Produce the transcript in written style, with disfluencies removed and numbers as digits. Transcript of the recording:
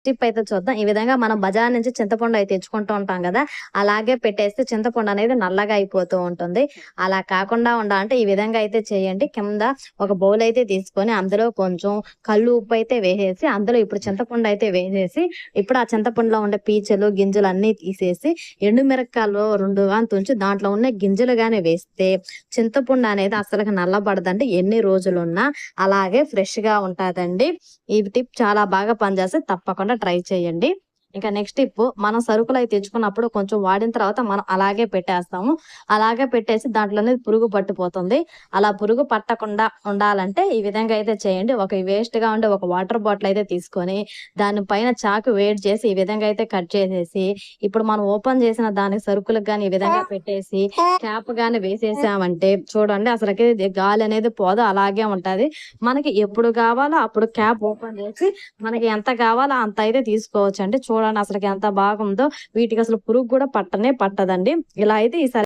Tip అయితే చూద్దాం. ఈ విధంగా మనం బజార్ నుంచి చింతపండు అయితే తెచ్చుకుంటూ ఉంటాం కదా! అలాగే పెట్టేస్తే చింతపండు అనేది నల్లగా అయిపోతూ ఉంటుంది. అలా కాకుండా ఉండాలంటే ఈ విధంగా అయితే చేయండి. కింద ఒక బౌల్ అయితే తీసుకొని అందులో కొంచెం కల్లు ఉప్పు అయితే వేసేసి అందులో ఇప్పుడు చింతపండు అయితే వేసేసి ఇప్పుడు ఆ చింతపండులో ఉండే పీచులు, గింజలు అన్నీ తీసేసి ఎండుమిరపకాయలు 2 గాని తుంచి దాంట్లో ఉన్న గింజలు గాని వేస్తే చింతపండు అనేది అసలుకి నల్లబడదండి. ఎన్ని రోజులున్నా అలాగే ఫ్రెష్‌గా ఉంటాదండి. ఈ టిప్ చాలా బాగా పనిచేస్తది. తప్పకుండా ట్రై చేయండి. ఇంకా నెక్స్ట్ టిప్ మనం సరుకులయి తెచ్చుకున్నప్పుడు కొంచెం వాడిన తర్వాత మనం అలాగే పెట్టేస్తాము. అలాగే పెట్టేసి దాంట్లో అనేది పురుగు పట్టిపోతుంది. అలా పురుగు పట్టకుండా ఉండాలంటే ఈ విధంగా అయితే చేయండి. ఒక వేస్ట్‌గా ఉండే ఒక వాటర్ బాటిల్ అయితే తీసుకొని దాని పైన చాకు వేడి చేసి ఈ విధంగా అయితే కట్ చేసేసి ఇప్పుడు మనం ఓపెన్ చేసిన దానికి సరుకులకు గాని ఈ విధంగా పెట్టేసి క్యాప్ గాని వేసేసామంటే చూడండి అసలకి గాలి అనేది పోదు అలాగే ఉంటది. మనకి ఎప్పుడు కావాలో అప్పుడు క్యాప్ ఓపెన్ చేసి మనకి ఎంత కావాలో అంత అయితే తీసుకోవచ్చండి. చూడండి అసలకి ఎంత బాగుందో. వీటికి అసలు పురుగు కూడా పట్టనే పట్టదండి. ఇలా అయితే ఈసారి